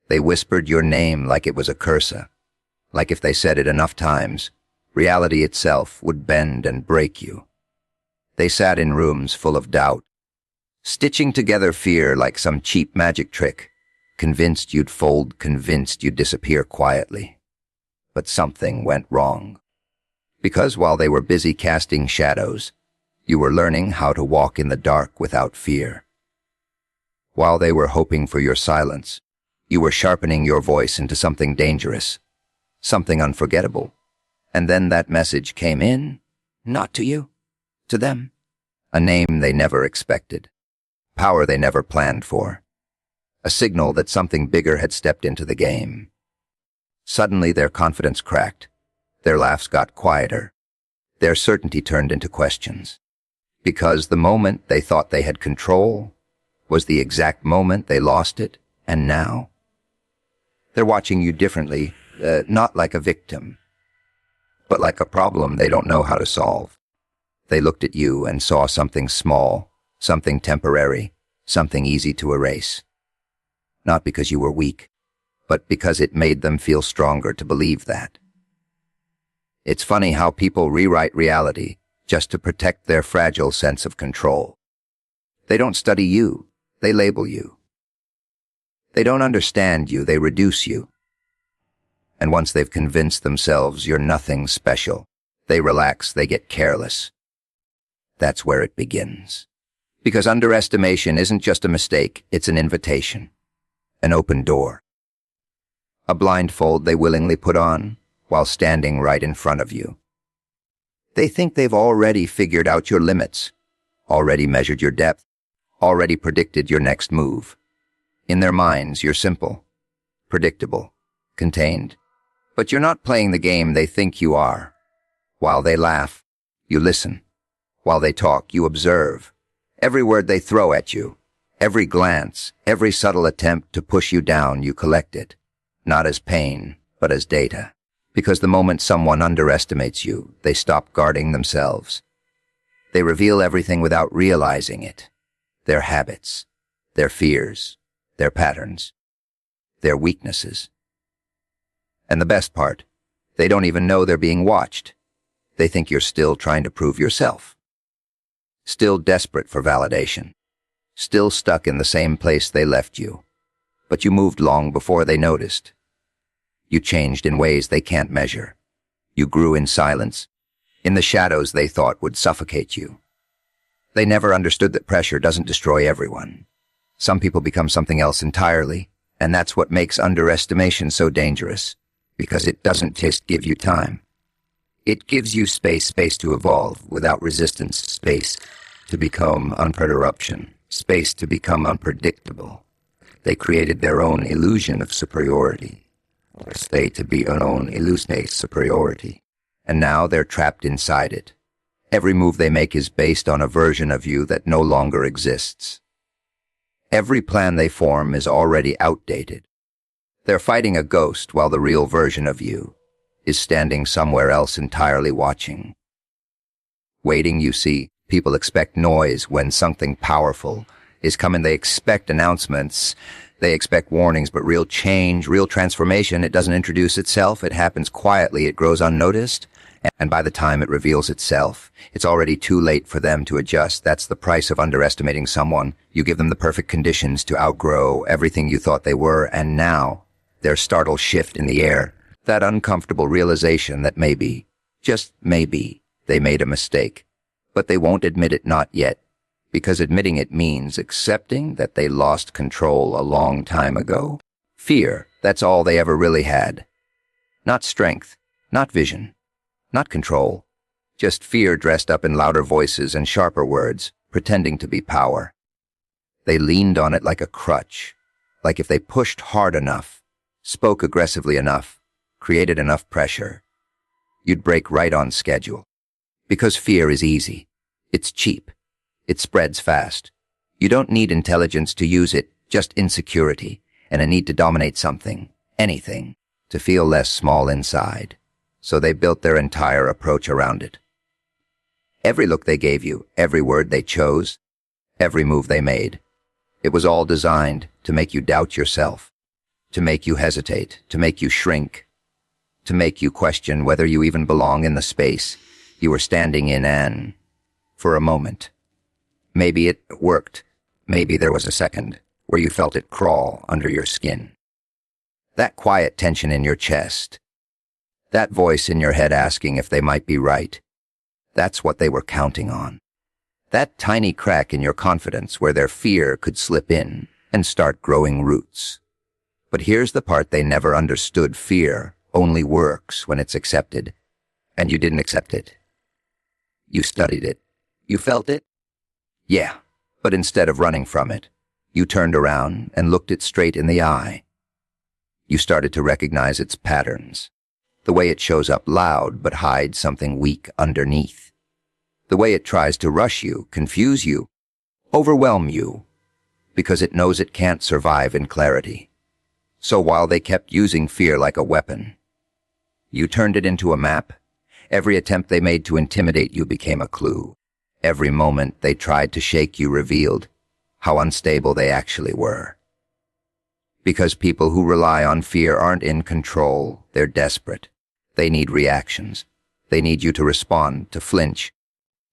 They whispered your name like it was a curse, like if they said it enough times, reality itself would bend and break you. They sat in rooms full of doubt, stitching together fear like some cheap magic trick, convinced you'd fold, convinced you'd disappear quietly. But something went wrong. Because while they were busy casting shadows, you were learning how to walk in the dark without fear. While they were hoping for your silence, you were sharpening your voice into something dangerous, something unforgettable. And then that message came in, not to you, to them. A name they never expected, power they never planned for, a signal that something bigger had stepped into the game. Suddenly their confidence cracked, their laughs got quieter, their certainty turned into questions. Because the moment they thought they had control was the exact moment they lost it, and now? They're watching you differently, not like a victim, but like a problem they don't know how to solve. They looked at you and saw something small, something temporary, something easy to erase. Not because you were weak, but because it made them feel stronger to believe that. It's funny how people rewrite reality just to protect their fragile sense of control. They don't study you, they label you. They don't understand you, they reduce you. And once they've convinced themselves you're nothing special, they relax, they get careless. That's where it begins. Because underestimation isn't just a mistake, it's an invitation, an open door. A blindfold they willingly put on while standing right in front of you. They think they've already figured out your limits, already measured your depth, already predicted your next move. In their minds, you're simple, predictable, contained. But you're not playing the game they think you are. While they laugh, you listen. While they talk, you observe. Every word they throw at you, every glance, every subtle attempt to push you down, you collect it. Not as pain, but as data. Because the moment someone underestimates you, they stop guarding themselves. They reveal everything without realizing it. Their habits, their fears, their patterns, their weaknesses. And the best part, they don't even know they're being watched. They think you're still trying to prove yourself. Still desperate for validation. Still stuck in the same place they left you. But you moved long before they noticed. You changed in ways they can't measure. You grew in silence, in the shadows they thought would suffocate you. They never understood that pressure doesn't destroy everyone. Some people become something else entirely, and that's what makes underestimation so dangerous, because it doesn't just give you time. It gives you space to evolve without resistance, space to become uninterruption, space to become unpredictable. They created their own illusion of superiority, or stay to be an own illusionate superiority, and now they're trapped inside it. Every move they make is based on a version of you that no longer exists. Every plan they form is already outdated. They're fighting a ghost while the real version of you is standing somewhere else entirely watching. Waiting, you see, people expect noise when something powerful is coming. They expect announcements, they expect warnings, but real change, real transformation, it doesn't introduce itself. It happens quietly, it grows unnoticed, and by the time it reveals itself, it's already too late for them to adjust. That's the price of underestimating someone. You give them the perfect conditions to outgrow everything you thought they were, and now their startled shift in the air, that uncomfortable realization that maybe, just maybe, they made a mistake. But they won't admit it, not yet, because admitting it means accepting that they lost control a long time ago. Fear, that's all they ever really had. Not strength, not vision, not control, just fear dressed up in louder voices and sharper words, pretending to be power. They leaned on it like a crutch, like if they pushed hard enough, spoke aggressively enough, created enough pressure, you'd break right on schedule. Because fear is easy. It's cheap. It spreads fast. You don't need intelligence to use it, just insecurity, and a need to dominate something, anything, to feel less small inside. So they built their entire approach around it. Every look they gave you, every word they chose, every move they made, it was all designed to make you doubt yourself, to make you hesitate, to make you shrink, to make you question whether you even belong in the space you were standing in and, for a moment, maybe it worked. Maybe there was a second where you felt it crawl under your skin. That quiet tension in your chest, that voice in your head asking if they might be right, that's what they were counting on. That tiny crack in your confidence where their fear could slip in and start growing roots. But here's the part they never understood. Fear only works when it's accepted. And you didn't accept it. You studied it. You felt it? Yeah, but instead of running from it, you turned around and looked it straight in the eye. You started to recognize its patterns. The way it shows up loud but hides something weak underneath. The way it tries to rush you, confuse you, overwhelm you, because it knows it can't survive in clarity. So while they kept using fear like a weapon, you turned it into a map. Every attempt they made to intimidate you became a clue. Every moment they tried to shake you revealed how unstable they actually were. Because people who rely on fear aren't in control, they're desperate. They need reactions. They need you to respond, to flinch,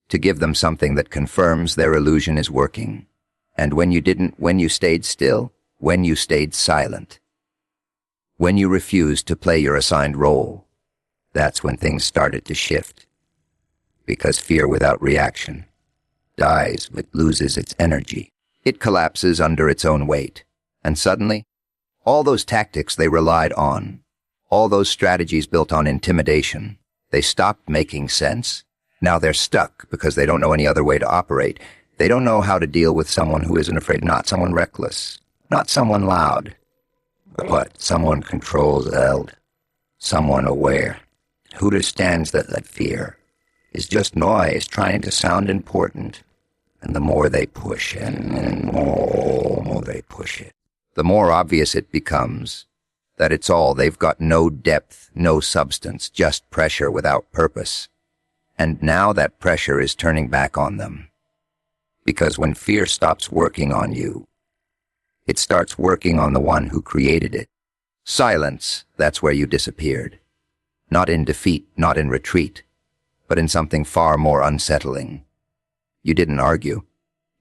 to give them something that confirms their illusion is working. And when you didn't, when you stayed still, when you stayed silent, when you refused to play your assigned role, that's when things started to shift. Because fear without reaction dies, it loses its energy. It collapses under its own weight. And suddenly, all those tactics they relied on, all those strategies built on intimidation, they stopped making sense. Now they're stuck because they don't know any other way to operate. They don't know how to deal with someone who isn't afraid, not someone reckless, not someone loud, but someone controlled, someone aware, who understands that fear is just noise trying to sound important. And the more they push it, and the more they push it, the more obvious it becomes that it's all. They've got no depth, no substance, just pressure without purpose. And now that pressure is turning back on them. Because when fear stops working on you, it starts working on the one who created it. Silence, that's where you disappeared. Not in defeat, not in retreat, but in something far more unsettling. You didn't argue.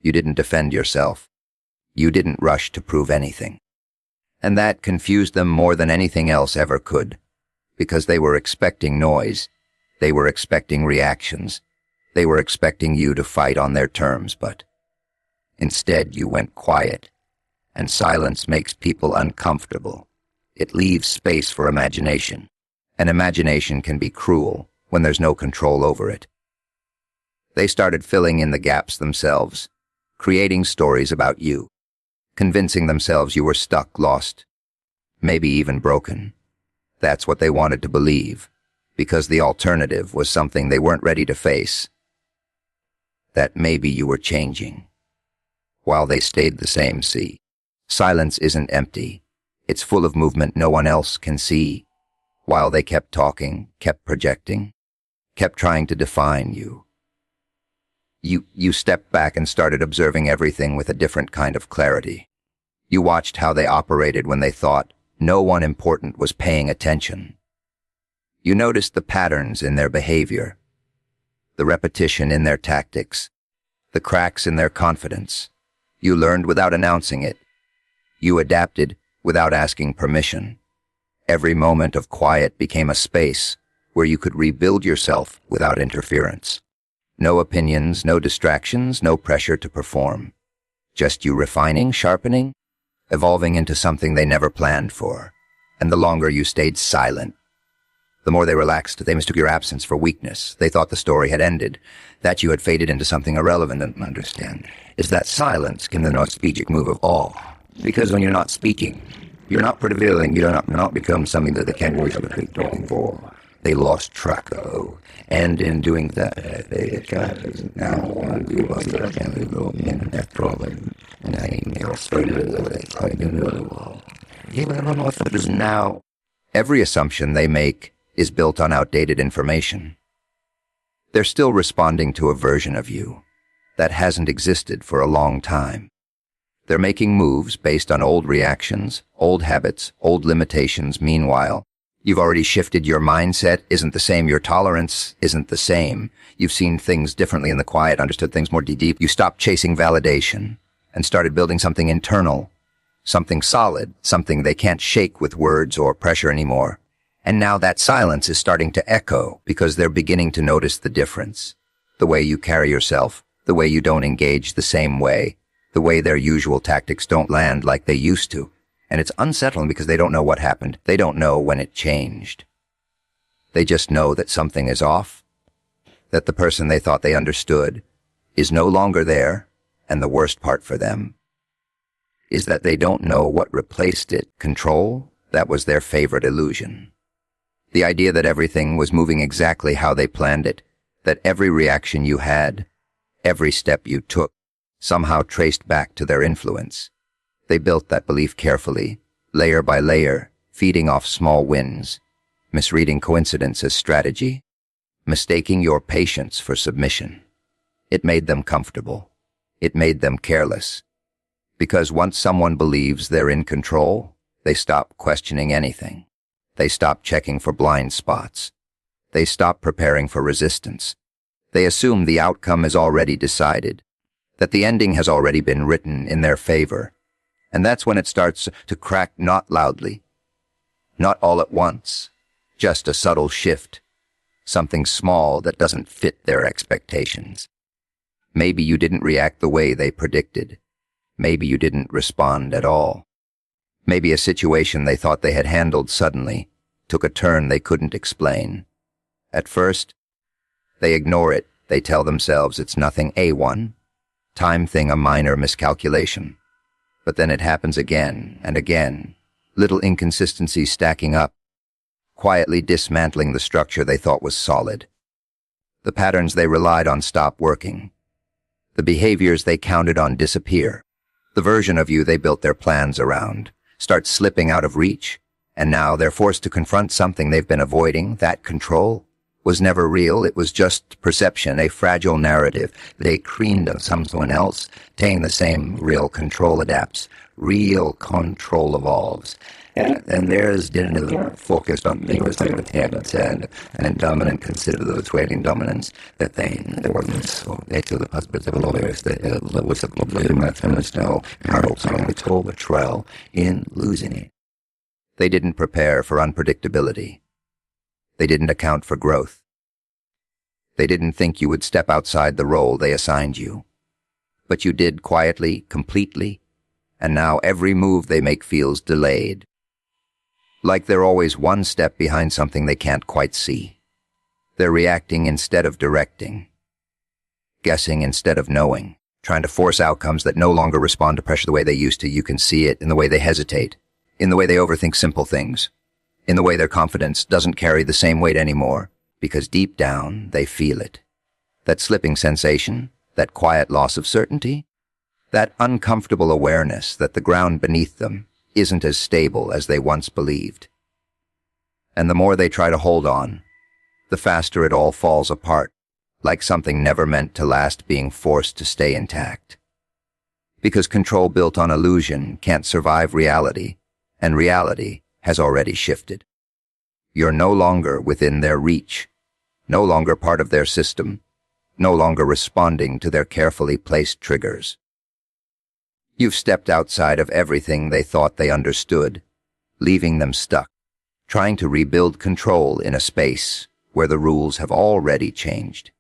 You didn't defend yourself. You didn't rush to prove anything. And that confused them more than anything else ever could, because they were expecting noise. They were expecting reactions. They were expecting you to fight on their terms, but instead you went quiet. And silence makes people uncomfortable. It leaves space for imagination. And imagination can be cruel when there's no control over it. They started filling in the gaps themselves, creating stories about you, convincing themselves you were stuck, lost, maybe even broken. That's what they wanted to believe, because the alternative was something they weren't ready to face. That maybe you were changing, while they stayed the same. See, silence isn't empty. It's full of movement no one else can see. While they kept talking, kept projecting, kept trying to define you. You stepped back and started observing everything with a different kind of clarity. You watched how they operated when they thought no one important was paying attention. You noticed the patterns in their behavior, the repetition in their tactics, the cracks in their confidence. You learned without announcing it. You adapted without asking permission. Every moment of quiet became a space where you could rebuild yourself without interference. No opinions, no distractions, no pressure to perform. Just you refining, sharpening, evolving into something they never planned for. And the longer you stayed silent, the more they relaxed. They mistook your absence for weakness. They thought the story had ended, that you had faded into something irrelevant. And understand is that silence can be the most strategic move of all. Because when you're not speaking, you're not prevailing, you do not become something that they can't worry about talking for. They lost track of, and in doing that, they now want to do what they can go in that problem, and I now. Every assumption they make is built on outdated information. They're still responding to a version of you that hasn't existed for a long time. They're making moves based on old reactions, old habits, old limitations. Meanwhile, you've already shifted. Your mindset isn't the same. Your tolerance isn't the same. You've seen things differently in the quiet, understood things more deep. You stopped chasing validation and started building something internal, something solid, something they can't shake with words or pressure anymore. And now that silence is starting to echo because they're beginning to notice the difference. The way you carry yourself, the way you don't engage the same way, the way their usual tactics don't land like they used to. And it's unsettling because they don't know what happened. They don't know when it changed. They just know that something is off, that the person they thought they understood is no longer there, and the worst part for them is that they don't know what replaced it. Control, that was their favorite illusion. The idea that everything was moving exactly how they planned it, that every reaction you had, every step you took, somehow traced back to their influence. They built that belief carefully, layer by layer, feeding off small wins, misreading coincidence as strategy, mistaking your patience for submission. It made them comfortable. It made them careless. Because once someone believes they're in control, they stop questioning anything. They stop checking for blind spots. They stop preparing for resistance. They assume the outcome is already decided, that the ending has already been written in their favor. And that's when it starts to crack, not loudly, not all at once, just a subtle shift, something small that doesn't fit their expectations. Maybe you didn't react the way they predicted. Maybe you didn't respond at all. Maybe a situation they thought they had handled suddenly took a turn they couldn't explain. At first, they ignore it. They tell themselves it's nothing, A1, time thing, a minor miscalculation. But then it happens again and again, little inconsistencies stacking up, quietly dismantling the structure they thought was solid. The patterns they relied on stop working. The behaviors they counted on disappear. The version of you they built their plans around starts slipping out of reach, and now they're forced to confront something they've been avoiding. That control was never real. It was just perception, a fragile narrative they creamed on someone else, taking the same. Real control adapts. Real control evolves. And theirs didn't focus on being and dominant, consider those waiting dominance that they weren't so. They told the husbands of lawyers that was a global feminist no, Harold's only told betrayal in losing it. They didn't prepare for unpredictability. They didn't account for growth. They didn't think you would step outside the role they assigned you. But you did quietly, completely, and now every move they make feels delayed. Like they're always one step behind something they can't quite see. They're reacting instead of directing, guessing instead of knowing, trying to force outcomes that no longer respond to pressure the way they used to. You can see it in the way they hesitate, in the way they overthink simple things, in the way their confidence doesn't carry the same weight anymore, because deep down they feel it. That slipping sensation, that quiet loss of certainty, that uncomfortable awareness that the ground beneath them isn't as stable as they once believed. And the more they try to hold on, the faster it all falls apart, like something never meant to last being forced to stay intact. Because control built on illusion can't survive reality, and reality has already shifted. You're no longer within their reach, no longer part of their system, no longer responding to their carefully placed triggers. You've stepped outside of everything they thought they understood, leaving them stuck, trying to rebuild control in a space where the rules have already changed.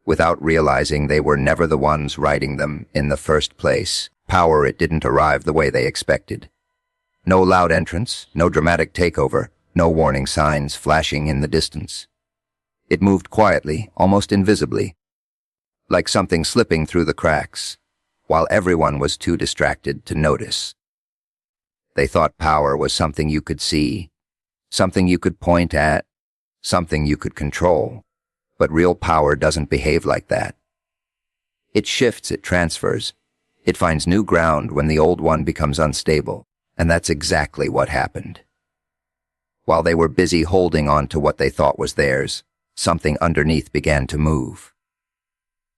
Without realizing they were never the ones writing them in the first place, power it didn't arrive the way they expected. No loud entrance, no dramatic takeover, no warning signs flashing in the distance. It moved quietly, almost invisibly, like something slipping through the cracks, while everyone was too distracted to notice. They thought power was something you could see, something you could point at, something you could control. But real power doesn't behave like that. It shifts, it transfers. It finds new ground when the old one becomes unstable, and that's exactly what happened. While they were busy holding on to what they thought was theirs, something underneath began to move.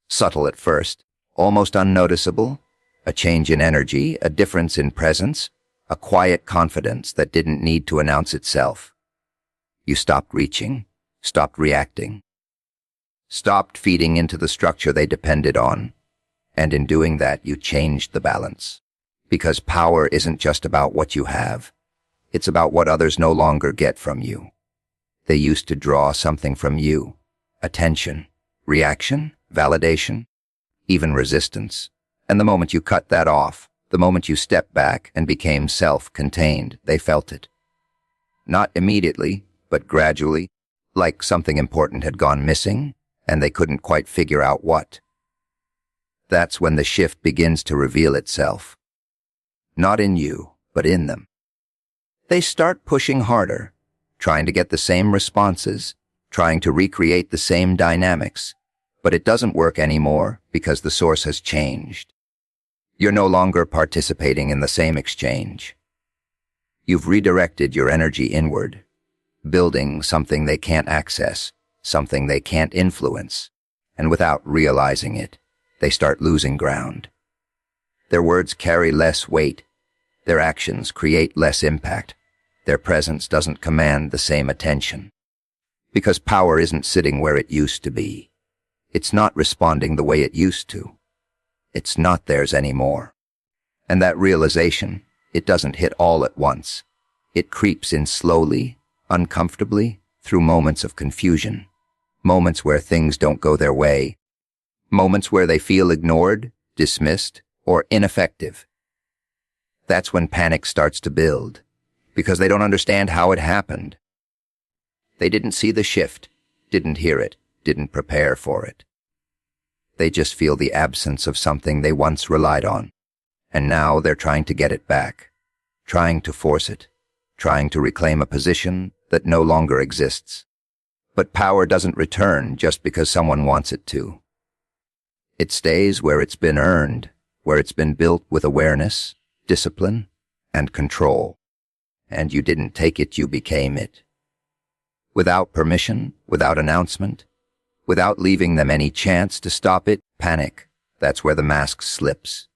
Subtle at first, almost unnoticeable, A change in energy, a difference in presence, a quiet confidence that didn't need to announce itself. You stopped reaching, stopped reacting, stopped feeding into the structure they depended on, and in doing that you changed the balance. Because power isn't just about what you have, it's about what others no longer get from you. They used to draw something from you: attention, reaction, validation, even resistance. And the moment you cut that off, the moment you stepped back and became self-contained, they felt it. Not immediately, but gradually, like something important had gone missing, and they couldn't quite figure out what. That's when the shift begins to reveal itself. Not in you, but in them. They start pushing harder, trying to get the same responses, trying to recreate the same dynamics, but it doesn't work anymore because the source has changed. You're no longer participating in the same exchange. You've redirected your energy inward, building something they can't access, something they can't influence, and without realizing it, they start losing ground. Their words carry less weight, their actions create less impact, their presence doesn't command the same attention. Because power isn't sitting where it used to be. It's not responding the way it used to. It's not theirs anymore. And that realization, it doesn't hit all at once. It creeps in slowly, uncomfortably, through moments of confusion, moments where things don't go their way, moments where they feel ignored, dismissed, or ineffective. That's when panic starts to build, because they don't understand how it happened. They didn't see the shift, didn't hear it, didn't prepare for it. They just feel the absence of something they once relied on, and now they're trying to get it back, trying to force it, trying to reclaim a position that no longer exists. But power doesn't return just because someone wants it to. It stays where it's been earned, where it's been built with awareness, discipline, and control. And you didn't take it, you became it. Without permission, without announcement, without leaving them any chance to stop it, panic. That's where the mask slips.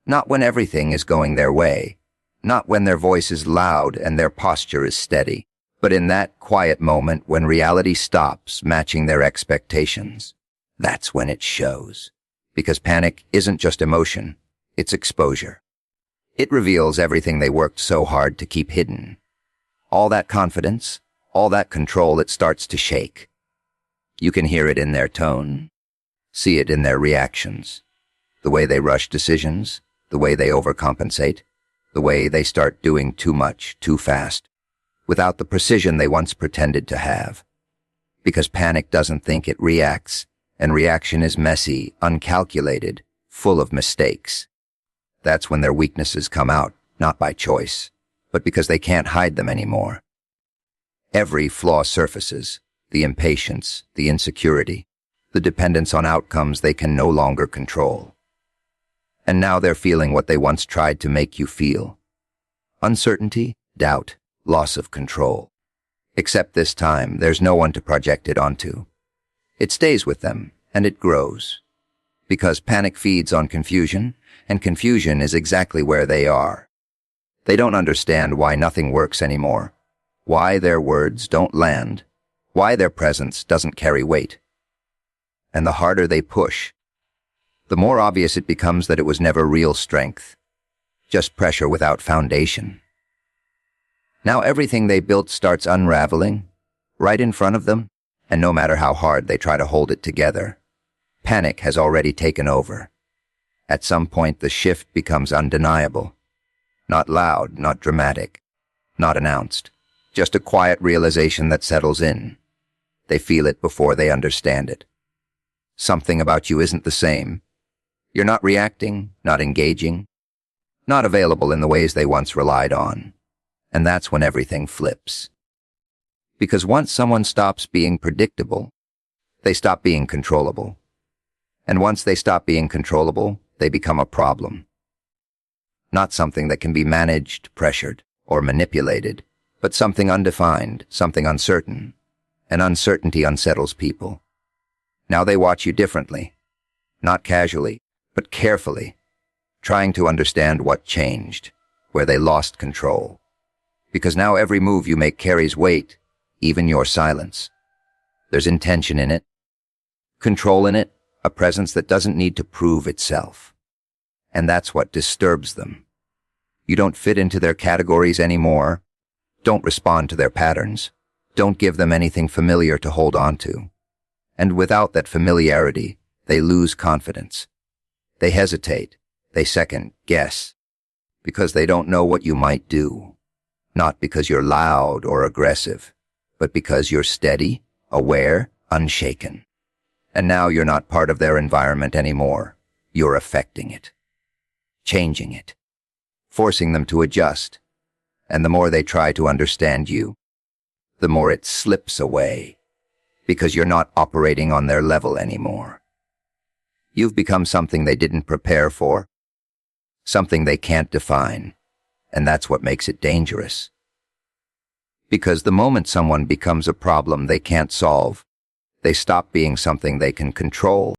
Not when everything is going their way, not when their voice is loud and their posture is steady, but in that quiet moment when reality stops matching their expectations. That's when it shows. Because panic isn't just emotion, it's exposure. It reveals everything they worked so hard to keep hidden. All that confidence, all that control, it starts to shake. You can hear it in their tone, see it in their reactions, the way they rush decisions, the way they overcompensate, the way they start doing too much, too fast, without the precision they once pretended to have. Because panic doesn't think, it reacts, and reaction is messy, uncalculated, full of mistakes. That's when their weaknesses come out, not by choice, but because they can't hide them anymore. Every flaw surfaces: the impatience, the insecurity, the dependence on outcomes they can no longer control. And now they're feeling what they once tried to make you feel: uncertainty, doubt, loss of control. Except this time, there's no one to project it onto. It stays with them, and it grows. Because panic feeds on confusion, and confusion is exactly where they are. They don't understand why nothing works anymore, why their words don't land, why their presence doesn't carry weight. And the harder they push, the more obvious it becomes that it was never real strength, just pressure without foundation. Now everything they built starts unraveling, right in front of them, and no matter how hard they try to hold it together, panic has already taken over. At some point, the shift becomes undeniable. Not loud, not dramatic, not announced, just a quiet realization that settles in. They feel it before they understand it. Something about you isn't the same. You're not reacting, not engaging, not available in the ways they once relied on. And that's when everything flips. Because once someone stops being predictable, they stop being controllable. And once they stop being controllable, they become a problem. Not something that can be managed, pressured, or manipulated, but something undefined, something uncertain. And uncertainty unsettles people. Now they watch you differently, not casually, but carefully, trying to understand what changed, where they lost control. Because now every move you make carries weight, even your silence. There's intention in it, control in it, a presence that doesn't need to prove itself. And that's what disturbs them. You don't fit into their categories anymore. Don't respond to their patterns. Don't give them anything familiar to hold on to. And without that familiarity, they lose confidence. They hesitate. They second guess. Because they don't know what you might do. Not because you're loud or aggressive, but because you're steady, aware, unshaken. And now you're not part of their environment anymore. You're affecting it. Changing it. Forcing them to adjust. And the more they try to understand you, the more it slips away. Because you're not operating on their level anymore. You've become something they didn't prepare for. Something they can't define. And that's what makes it dangerous. Because the moment someone becomes a problem they can't solve, they stop being something they can control.